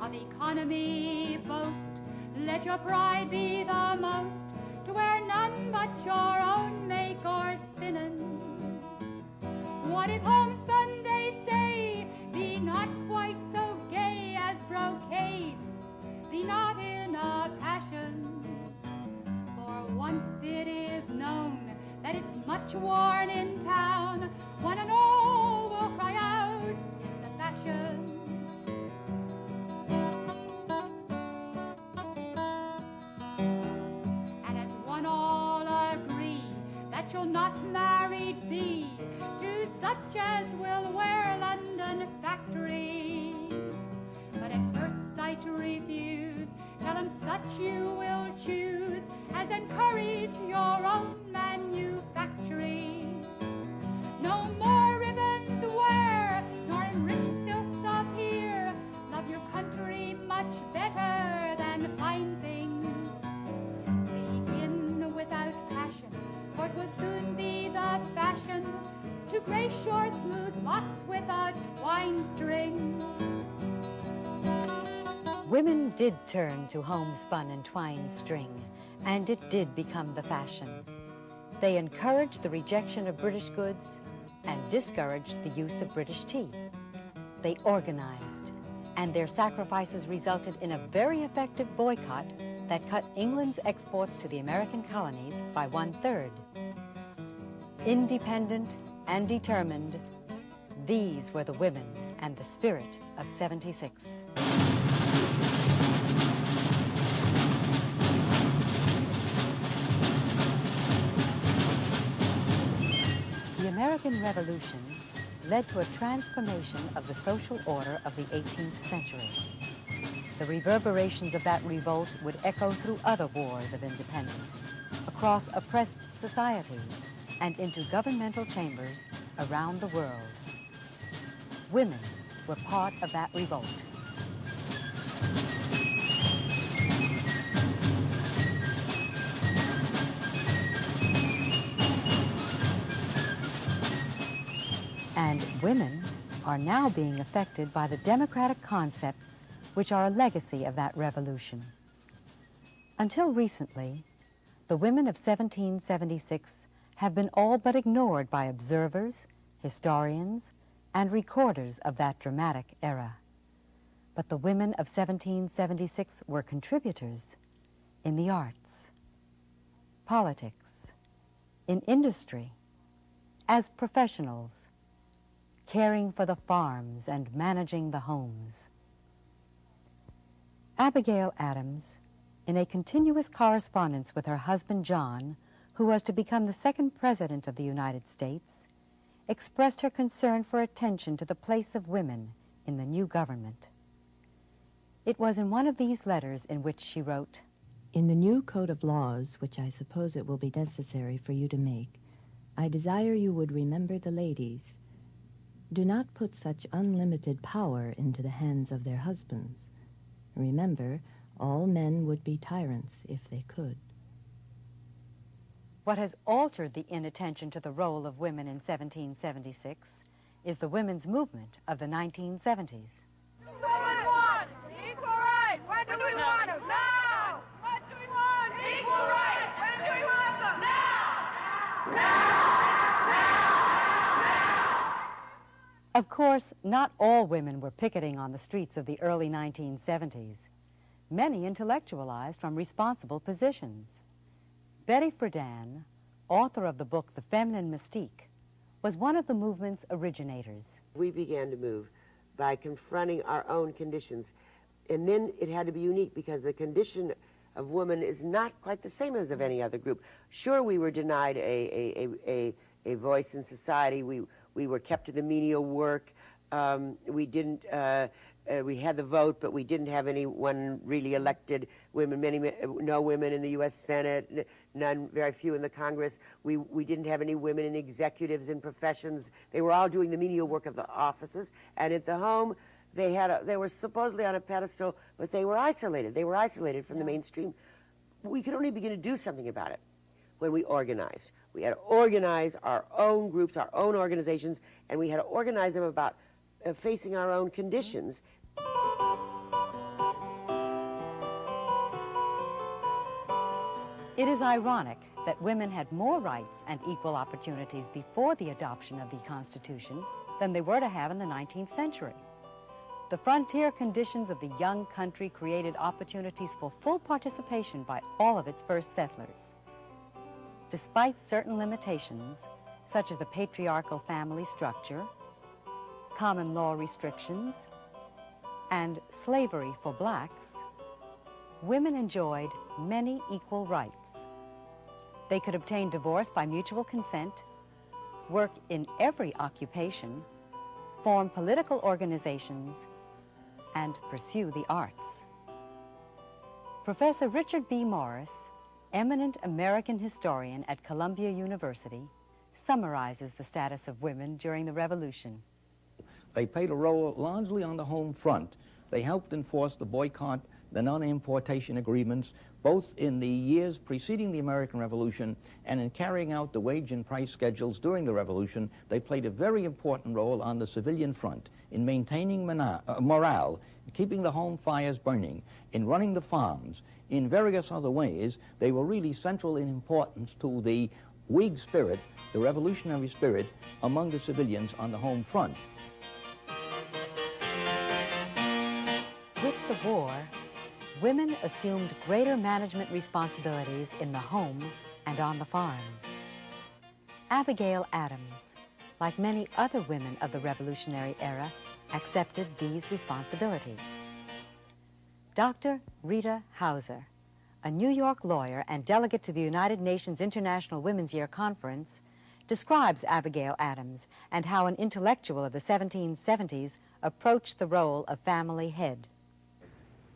of economy boast. Let your pride be the most, to wear none but your own make or spinning. What if homespun, they say, be not quite so gay as brocades, be not in a passion? For once it is known that it's much worn in town, one and all will cry out, 'tis the fashion. And as one all agree that you'll not married be to such as will wear London factory, but at first sight refuse, tell them such you will choose as encourage your own manufactory. No more ribbons wear, nor in rich silks appear. Love your country much better than fine things. Begin without passion, for 'twill soon be the fashion to grace your smooth locks with a twine string. Women did turn to homespun and twine string, and it did become the fashion. They encouraged the rejection of British goods and discouraged the use of British tea. They organized, and their sacrifices resulted in a very effective boycott that cut England's exports to the American colonies by 1/3. Independent and determined, these were the women and the spirit of '76. The American Revolution led to a transformation of the social order of the 18th century. The reverberations of that revolt would echo through other wars of independence, across oppressed societies, and into governmental chambers around the world. Women were part of that revolt. And women are now being affected by the democratic concepts which are a legacy of that revolution. Until recently, the women of 1776 have been all but ignored by observers, historians, and recorders of that dramatic era. But the women of 1776 were contributors in the arts, politics, in industry, as professionals, caring for the farms and managing the homes. Abigail Adams, in a continuous correspondence with her husband John, who was to become the second President of the United States, expressed her concern for attention to the place of women in the new government. It was in one of these letters in which she wrote, "In the new code of laws, which I suppose it will be necessary for you to make, I desire you would remember the ladies. Do not put such unlimited power into the hands of their husbands. Remember, all men would be tyrants if they could." What has altered the inattention to the role of women in 1776 is the women's movement of the 1970s. What do we want? Equal rights. When do we want them? Now. What do we want? Equal rights. When do we want them? Now. Now. Of course, not all women were picketing on the streets of the early 1970s. Many intellectualized from responsible positions. Betty Friedan, author of the book The Feminine Mystique, was one of the movement's originators. We began to move by confronting our own conditions. And then it had to be unique because the condition of woman is not quite the same as of any other group. Sure, we were denied a voice in society. We were kept to the menial work. We had the vote, but we didn't have anyone really elected. Women, no women in the U.S. Senate, none, very few in the Congress. We didn't have any women in executives and professions. They were all doing the menial work of the offices. And at the home, they were supposedly on a pedestal, but they were isolated. They were isolated from the mainstream. We could only begin to do something about it when we organized. We had to organize our own groups, our own organizations, and we had to organize them about facing our own conditions. It is ironic that women had more rights and equal opportunities before the adoption of the Constitution than they were to have in the 19th century. The frontier conditions of the young country created opportunities for full participation by all of its first settlers. Despite certain limitations, such as the patriarchal family structure, common law restrictions, and slavery for blacks, women enjoyed many equal rights. They could obtain divorce by mutual consent, work in every occupation, form political organizations, and pursue the arts. Professor Richard B. Morris, eminent American historian at Columbia University, summarizes the status of women during the Revolution. They played a role largely on the home front. They helped enforce the boycott, the non-importation agreements, both in the years preceding the American Revolution and in carrying out the wage and price schedules during the Revolution. They played a very important role on the civilian front in maintaining morale, keeping the home fires burning, in running the farms. In various other ways, they were really central in importance to the Whig spirit, the revolutionary spirit, among the civilians on the home front. With the war, women assumed greater management responsibilities in the home and on the farms. Abigail Adams, like many other women of the Revolutionary era, accepted these responsibilities. Dr. Rita Hauser, a New York lawyer and delegate to the United Nations International Women's Year Conference, describes Abigail Adams and how an intellectual of the 1770s approached the role of family head.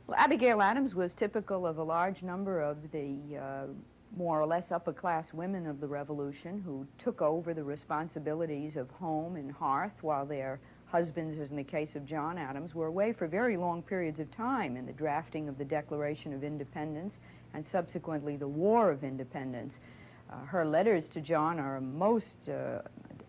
Well, Abigail Adams was typical of a large number of the more or less upper-class women of the Revolution who took over the responsibilities of home and hearth while their husbands, as in the case of John Adams, were away for very long periods of time in the drafting of the Declaration of Independence and subsequently the War of Independence. Her letters to John are a most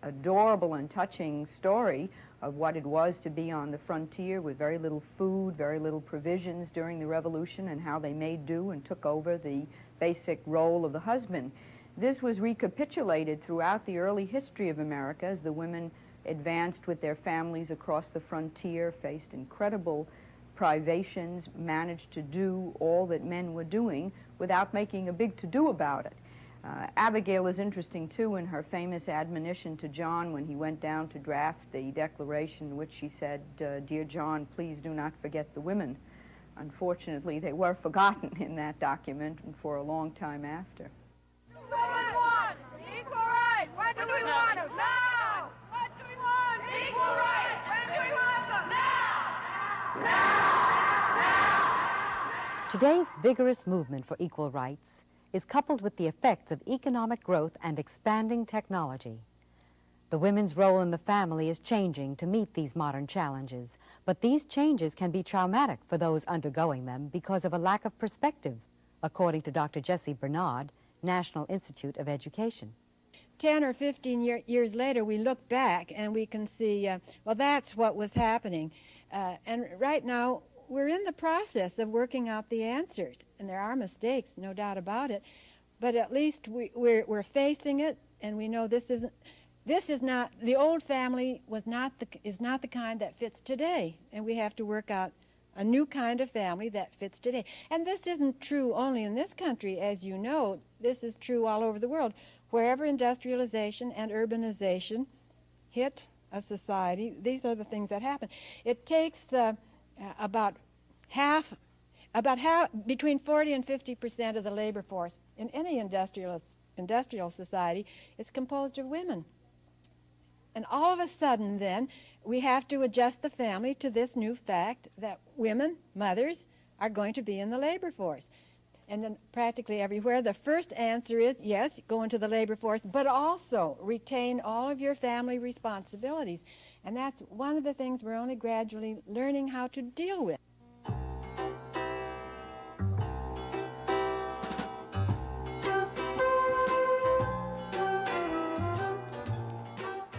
adorable and touching story of what it was to be on the frontier with very little food, very little provisions during the Revolution, and how they made do and took over the basic role of the husband. This was recapitulated throughout the early history of America as the women advanced with their families across the frontier, faced incredible privations, managed to do all that men were doing without making a big to-do about it. Abigail is interesting, too, in her famous admonition to John when he went down to draft the Declaration, in which she said, "Dear John, please do not forget the women." Unfortunately, they were forgotten in that document and for a long time after. What do we want? Equal rights. What do we want them? Now. What do we want? Equal rights. When do we want them? Now. Now. Today's vigorous movement for equal rights is coupled with the effects of economic growth and expanding technology. The women's role in the family is changing to meet these modern challenges, but these changes can be traumatic for those undergoing them because of a lack of perspective, according to Dr. Jessie Bernard, National Institute of Education. 10 or 15 years later, we look back and we can see, well, that's what was happening. And right now, we're in the process of working out the answers, and there are mistakes, no doubt about it, but at least we're facing it, and we know this is not the old family is not the kind that fits today, and we have to work out a new kind of family that fits today. And this isn't true only in this country, as you know. This is true all over the world. Wherever industrialization and urbanization hit a society, these are the things that happen. It takes between 40 and 50% of the labor force in any industrial society is composed of women. And all of a sudden then, we have to adjust the family to this new fact that women, mothers, are going to be in the labor force. And then practically everywhere, the first answer is, yes, go into the labor force, but also retain all of your family responsibilities. And that's one of the things we're only gradually learning how to deal with.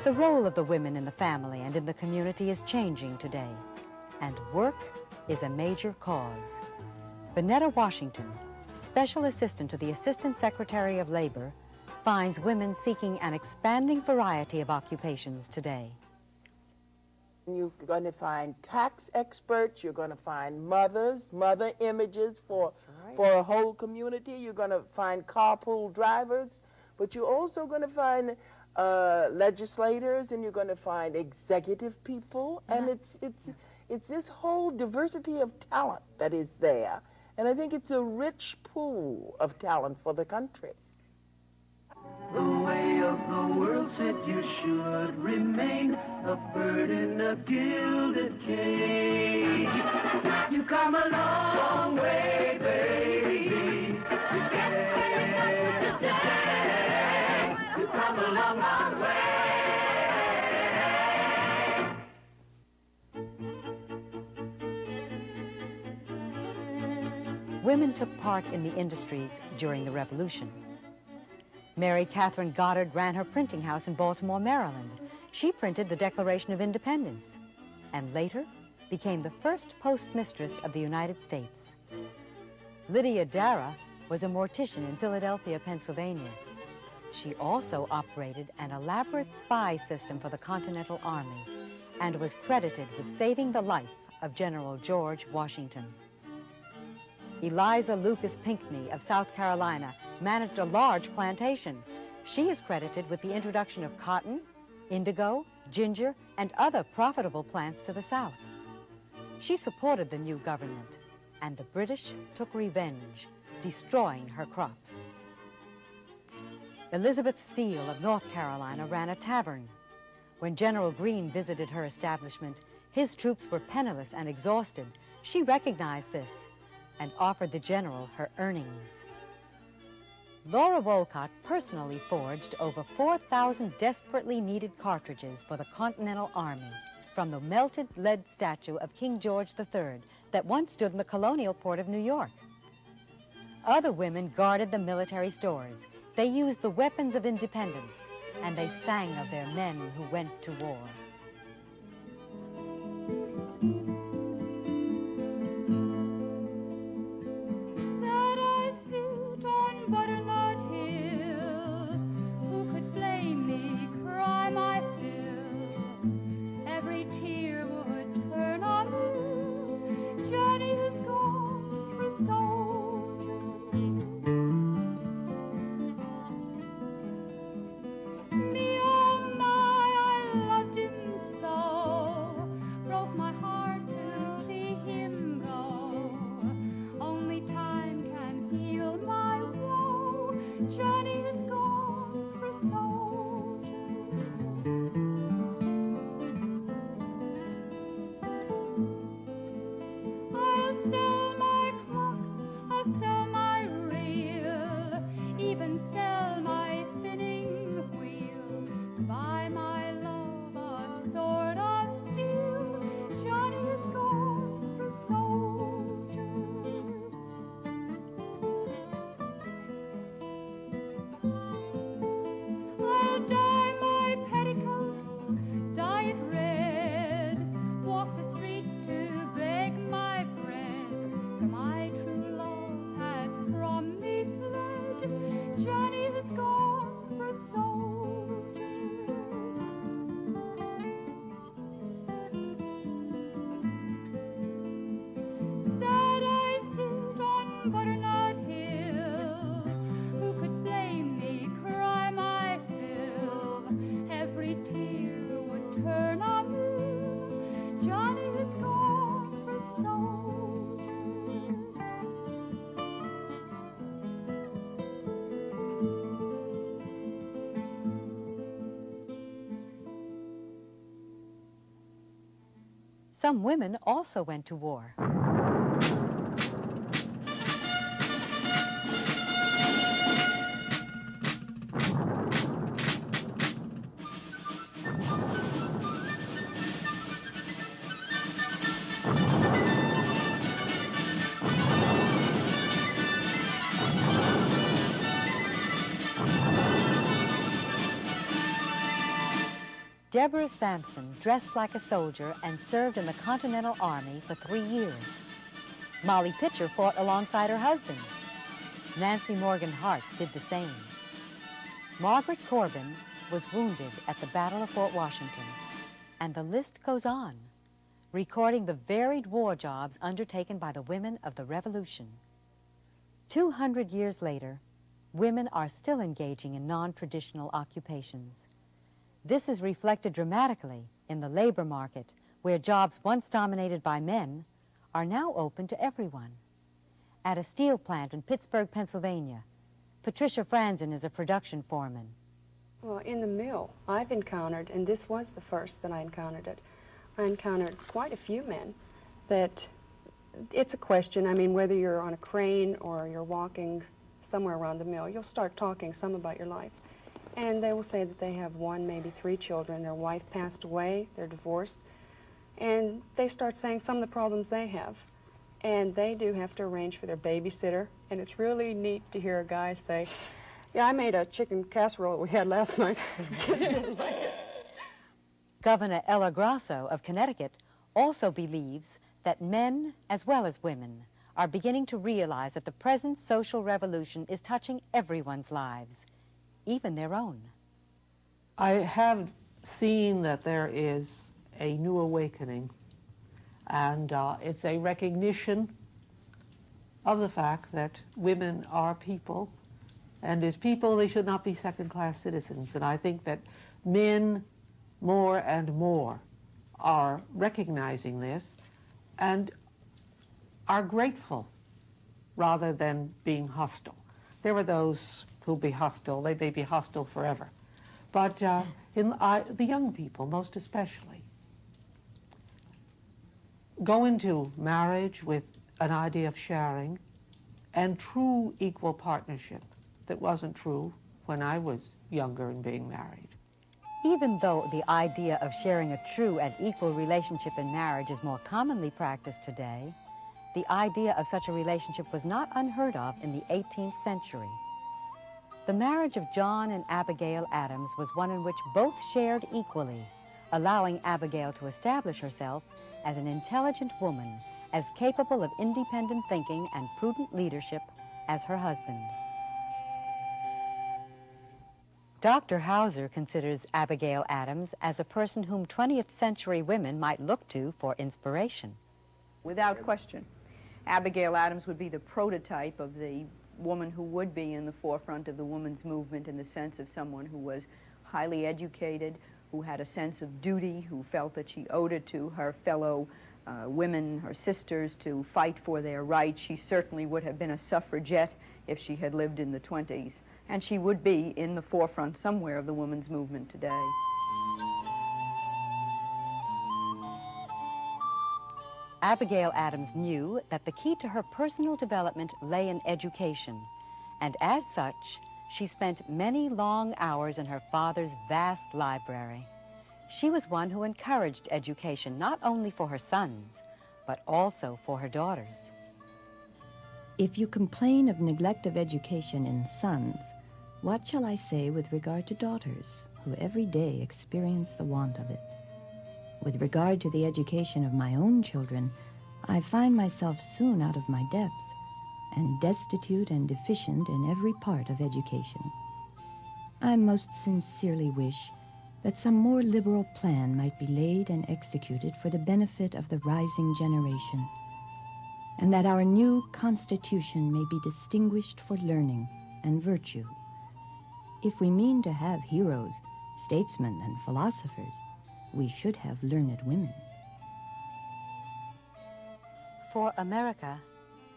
The role of the women in the family and in the community is changing today, and work is a major cause. Bennetta Washington, Special Assistant to the Assistant Secretary of Labor, finds women seeking an expanding variety of occupations today. You're going to find tax experts, you're going to find mothers, mother images for a whole community, you're going to find carpool drivers, but you're also going to find legislators, and you're going to find executive people, and it's this whole diversity of talent that is there. And I think it's a rich pool of talent for the country. The way of the world said you should remain a bird in a gilded cage. You come a long way, baby. Today, you come a long, long way. Women took part in the industries during the Revolution. Mary Catherine Goddard ran her printing house in Baltimore, Maryland. She printed the Declaration of Independence and later became the first postmistress of the United States. Lydia Dara was a mortician in Philadelphia, Pennsylvania. She also operated an elaborate spy system for the Continental Army and was credited with saving the life of General George Washington. Eliza Lucas Pinckney of South Carolina managed a large plantation. She is credited with the introduction of cotton, indigo, ginger, and other profitable plants to the South. She supported the new government, and the British took revenge, destroying her crops. Elizabeth Steele of North Carolina ran a tavern. When General Greene visited her establishment, his troops were penniless and exhausted. She recognized this and offered the general her earnings. Laura Wolcott personally forged over 4,000 desperately needed cartridges for the Continental Army from the melted lead statue of King George III that once stood in the colonial port of New York. Other women guarded the military stores. They used the weapons of independence, and they sang of their men who went to war. Some women also went to war. Deborah Sampson dressed like a soldier and served in the Continental Army for 3 years. Molly Pitcher fought alongside her husband. Nancy Morgan Hart did the same. Margaret Corbin was wounded at the Battle of Fort Washington, and the list goes on, recording the varied war jobs undertaken by the women of the Revolution. 200 years later, women are still engaging in non-traditional occupations. This is reflected dramatically in the labor market, where jobs once dominated by men are now open to everyone. At a steel plant in Pittsburgh, Pennsylvania, Patricia Franzen is a production foreman. Well, in the mill, I've encountered, and this was the first that I encountered it, I encountered quite a few men that it's a question, I mean, whether you're on a crane or you're walking somewhere around the mill, you'll start talking some about your life. And they will say that they have 1, maybe 3 children. Their wife passed away, they're divorced, and they start saying some of the problems they have. And they do have to arrange for their babysitter, and it's really neat to hear a guy say, yeah, I made a chicken casserole that we had last night. Kids didn't like it. Governor Ella Grasso of Connecticut also believes that men, as well as women, are beginning to realize that the present social revolution is touching everyone's lives, even their own. I have seen that there is a new awakening, and it's a recognition of the fact that women are people, and as people they should not be second-class citizens. And I think that men more and more are recognizing this and are grateful rather than being hostile. There are those who'll be hostile, they may be hostile forever. But the young people, most especially, go into marriage with an idea of sharing and true equal partnership that wasn't true when I was younger and being married. Even though the idea of sharing a true and equal relationship in marriage is more commonly practiced today, the idea of such a relationship was not unheard of in the 18th century. The marriage of John and Abigail Adams was one in which both shared equally, allowing Abigail to establish herself as an intelligent woman, as capable of independent thinking and prudent leadership as her husband. Dr. Hauser considers Abigail Adams as a person whom 20th century women might look to for inspiration. Without question, Abigail Adams would be the prototype of the woman who would be in the forefront of the women's movement in the sense of someone who was highly educated, who had a sense of duty, who felt that she owed it to her fellow women, her sisters, to fight for their rights. She certainly would have been a suffragette if she had lived in the 20s, and she would be in the forefront somewhere of the women's movement today. Abigail Adams knew that the key to her personal development lay in education, and as such, she spent many long hours in her father's vast library. She was one who encouraged education not only for her sons, but also for her daughters. If you complain of neglect of education in sons, what shall I say with regard to daughters, who every day experience the want of it? With regard to the education of my own children, I find myself soon out of my depth, and destitute and deficient in every part of education. I most sincerely wish that some more liberal plan might be laid and executed for the benefit of the rising generation, and that our new Constitution may be distinguished for learning and virtue. If we mean to have heroes, statesmen, and philosophers, we should have learned women. For America,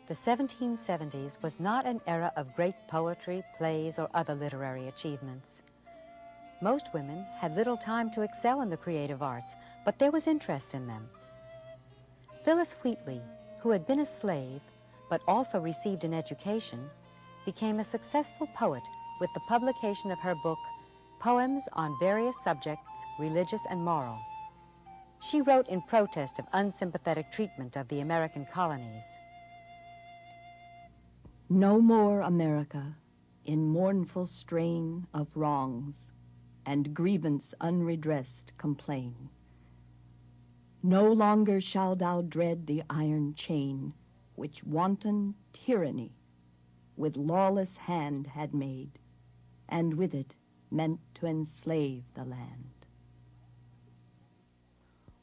the 1770s was not an era of great poetry, plays, or other literary achievements. Most women had little time to excel in the creative arts, but there was interest in them. Phyllis Wheatley, who had been a slave, but also received an education, became a successful poet with the publication of her book, Poems on Various Subjects, Religious and Moral. She wrote in protest of unsympathetic treatment of the American colonies. No more, America, in mournful strain of wrongs and grievance unredressed complain. No longer shalt thou dread the iron chain which wanton tyranny with lawless hand had made, and with it meant to enslave the land.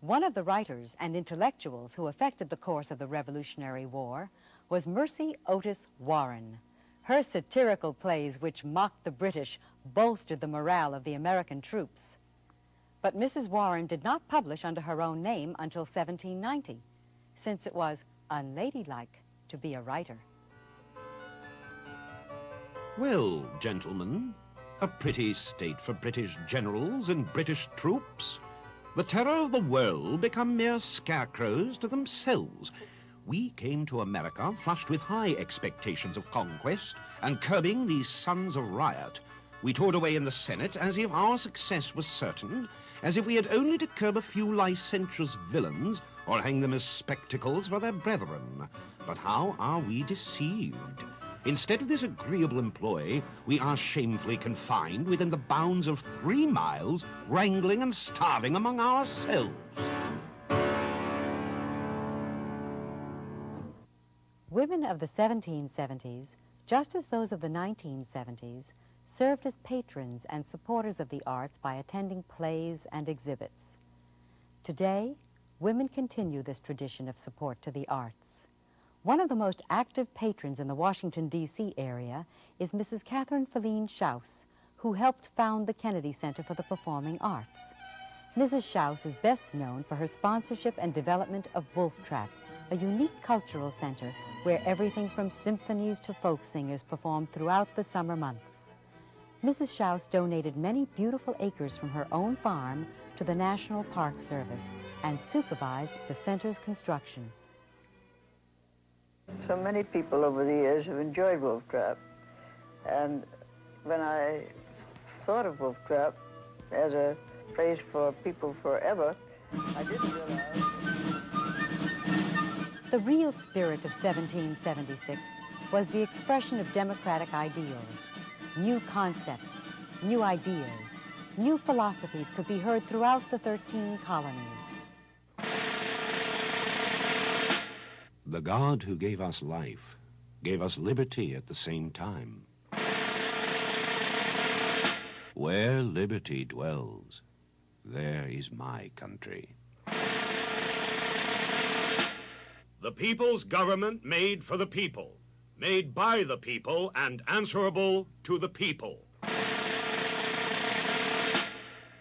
One of the writers and intellectuals who affected the course of the Revolutionary War was Mercy Otis Warren. Her satirical plays, which mocked the British, bolstered the morale of the American troops. But Mrs. Warren did not publish under her own name until 1790, since it was unladylike to be a writer. Well, gentlemen, a pretty state for British generals and British troops. The terror of the world become mere scarecrows to themselves. We came to America flushed with high expectations of conquest and curbing these sons of riot. We toured away in the Senate as if our success was certain, as if we had only to curb a few licentious villains or hang them as spectacles for their brethren. But how are we deceived? Instead of this agreeable employ, we are shamefully confined within the bounds of 3 miles, wrangling and starving among ourselves. Women of the 1770s, just as those of the 1970s, served as patrons and supporters of the arts by attending plays and exhibits. Today, women continue this tradition of support to the arts. One of the most active patrons in the Washington, D.C. area is Mrs. Catherine Feline SHOUSE, who helped found the Kennedy Center for the Performing Arts. Mrs. SHOUSE is best known for her sponsorship and development of Wolf Trap, a unique cultural center where everything from symphonies to folk singers perform throughout the summer months. Mrs. SHOUSE donated many beautiful acres from her own farm to the National Park Service and supervised the center's construction. So many people over the years have enjoyed Wolf Trap, and when I thought of Wolf Trap as a place for people forever, I didn't realize. The real spirit of 1776 was the expression of democratic ideals. New concepts, new ideas, new philosophies could be heard throughout the 13 colonies. The God who gave us life gave us liberty at the same time. Where liberty dwells, there is my country. The people's government made for the people, made by the people, and answerable to the people.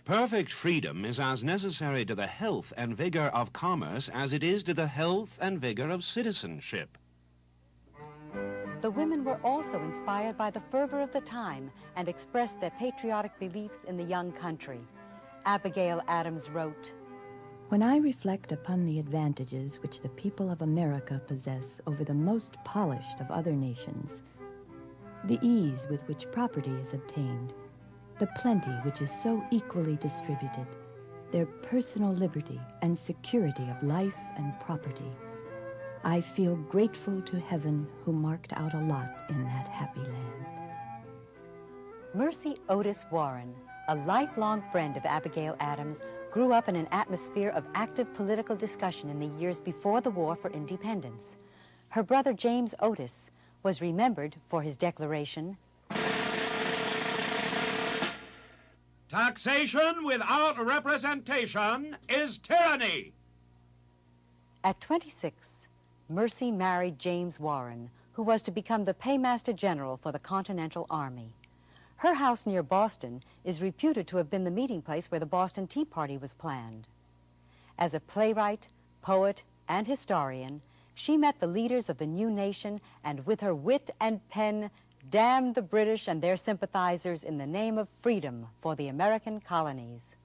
Perfect freedom is as necessary to the health and vigor of commerce as it is to the health and vigor of citizenship. The women were also inspired by the fervor of the time and expressed their patriotic beliefs in the young country. Abigail Adams wrote, "When I reflect upon the advantages which the people of America possess over the most polished of other nations, the ease with which property is obtained, the plenty which is so equally distributed, their personal liberty and security of life and property, I feel grateful to heaven who marked out a lot in that happy land." Mercy Otis Warren, a lifelong friend of Abigail Adams, grew up in an atmosphere of active political discussion in the years before the War for Independence. Her brother James Otis was remembered for his declaration, "Taxation without representation is tyranny." At 26, Mercy married James Warren, who was to become the Paymaster General for the Continental Army. Her house near Boston is reputed to have been the meeting place where the Boston Tea Party was planned. As a playwright, poet, and historian, she met the leaders of the new nation and with her wit and pen damned the British and their sympathizers in the name of freedom for the American colonies.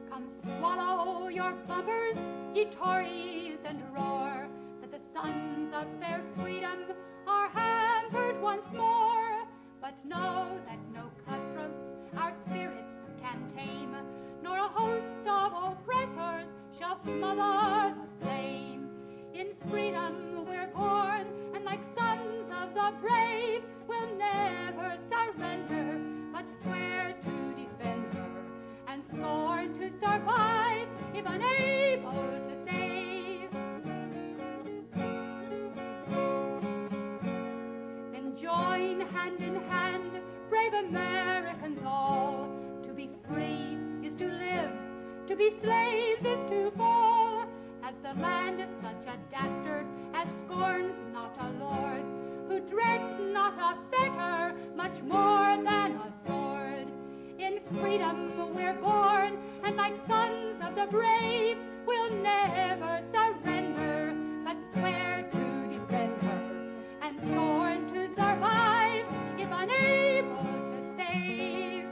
Come swallow your bumpers, ye Tories, and roar that the sons of fair freedom are hampered once more. But know that no cutthroats our spirits can tame, nor a host of oppressors shall smother the flame. In freedom we're born, and like sons of the brave, we'll never surrender, but swear to defend her, and scorn to survive if unable to save. be slaves is too full, as the land is such a dastard, as scorns not a lord, who dreads not a fetter, much more than a sword. In freedom we're born, and like sons of the brave, we'll never surrender, but swear to defend her, and scorn to survive, if unable to save.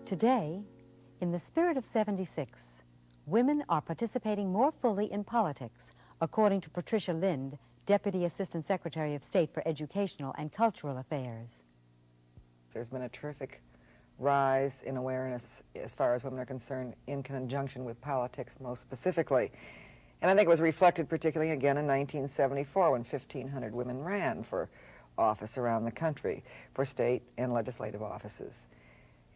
Today, in the spirit of '76, women are participating more fully in politics, according to Patricia LINH, Deputy Assistant Secretary of State for Educational and Cultural Affairs. There's been a terrific rise in awareness as far as women are concerned in conjunction with politics most specifically. And I think it was reflected particularly again in 1974 when 1,500 women ran for office around the country, for state and legislative offices.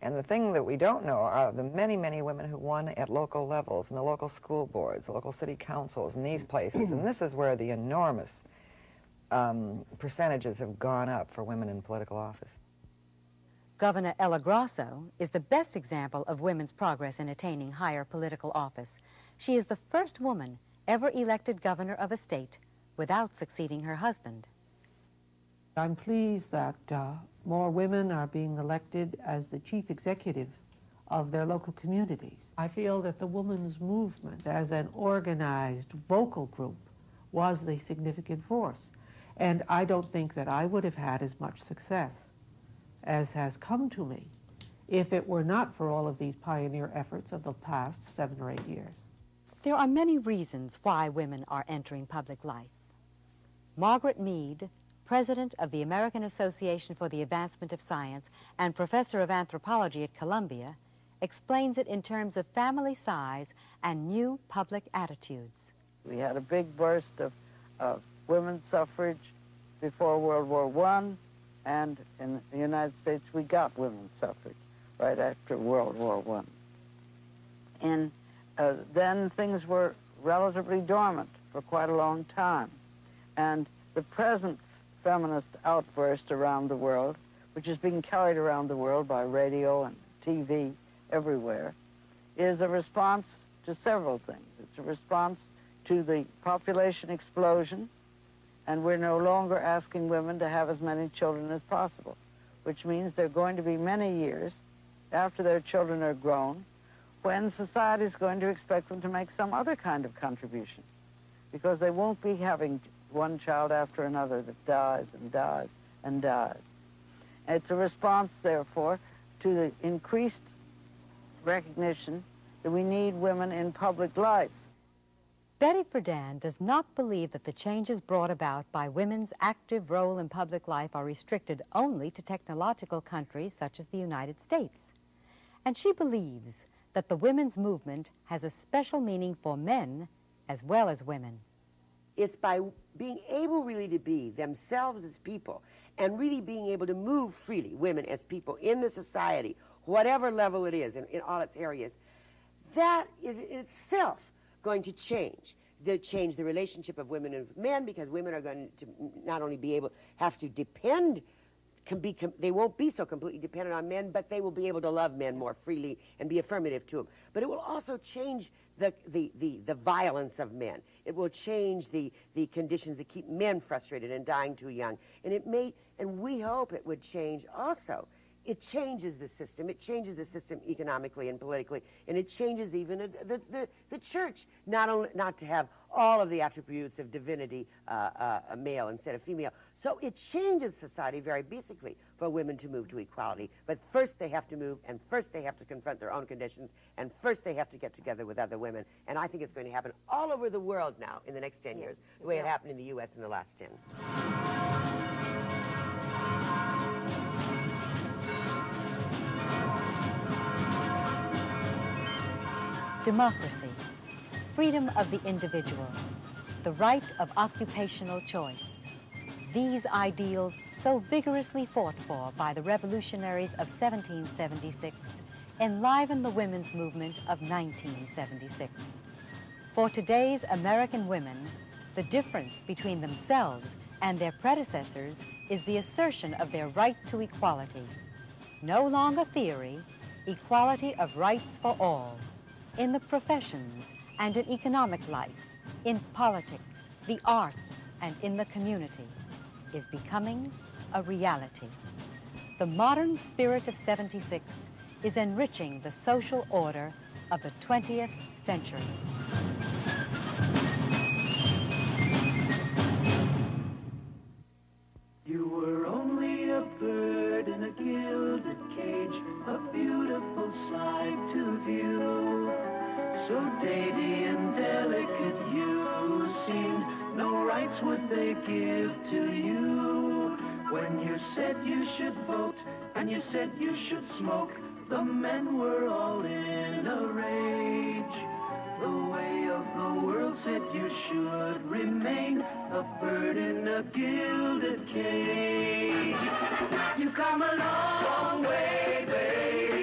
And the thing that we don't know are the many, many women who won at local levels, in the local school boards, the local city councils, and these places. And this is where the enormous percentages have gone up for women in political office. Governor Ella Grasso is the best example of women's progress in attaining higher political office. She is the first woman ever elected governor of a state without succeeding her husband. I'm pleased that more women are being elected as the chief executive of their local communities. I feel that the women's movement as an organized vocal group was the significant force. And I don't think that I would have had as much success as has come to me if it were not for all of these pioneer efforts of the past 7 or 8 years. There are many reasons why women are entering public life. Margaret Mead, president of the American Association for the Advancement of Science and professor of anthropology at Columbia, explains it in terms of family size and new public attitudes. We had a big burst of women's suffrage before World War I, and in the United States we got women's suffrage right after World War I. And then things were relatively dormant for quite a long time. And the present feminist outburst around the world, which is being carried around the world by radio and TV everywhere, is a response to several things. It's a response to the population explosion, and we're no longer asking women to have as many children as possible, which means there are going to be many years after their children are grown when society is going to expect them to make some other kind of contribution, because they won't be having one child after another that dies and dies and dies. It's a response, therefore, to the increased recognition that we need women in public life. Betty Friedan does not believe that the changes brought about by women's active role in public life are restricted only to technological countries such as the United States. And she believes that the women's movement has a special meaning for men as well as women. It's by being able really to be themselves as people and really being able to move freely, women as people in the society, whatever level it is, in all its areas, that is in itself going to change the relationship of women and men, because women are going to not only be able, have to depend, they won't be so completely dependent on men, but they will be able to love men more freely and be affirmative to them. But it will also change the violence of men. It will change the conditions that keep men frustrated and dying too young. And it may, and we hope it would change also. It changes the system. It changes the system economically and politically, and it changes even the church, not to have all of the attributes of divinity, a male instead of female. So it changes society very basically for women to move to equality. But first they have to move, and first they have to confront their own conditions, and first they have to get together with other women. And I think it's going to happen all over the world now in the next 10 years, the way it happened in the U.S. in the last 10. Democracy, freedom of the individual, the right of occupational choice. These ideals, so vigorously fought for by the revolutionaries of 1776, enliven the women's movement of 1976. For today's American women, the difference between themselves and their predecessors is the assertion of their right to equality. No longer theory, equality of rights for all. in the professions and in economic life, in politics, the arts, and in the community, is becoming a reality. The modern spirit of '76 is enriching the social order of the 20th century. You were only a bird in a gilded cage, a beautiful sight to view. So dainty and delicate you seemed, no rights would they give to you. When you said you should vote and you said you should smoke, the men were all in a rage. The way of the world said you should remain a bird in a gilded cage. You come a long way, baby.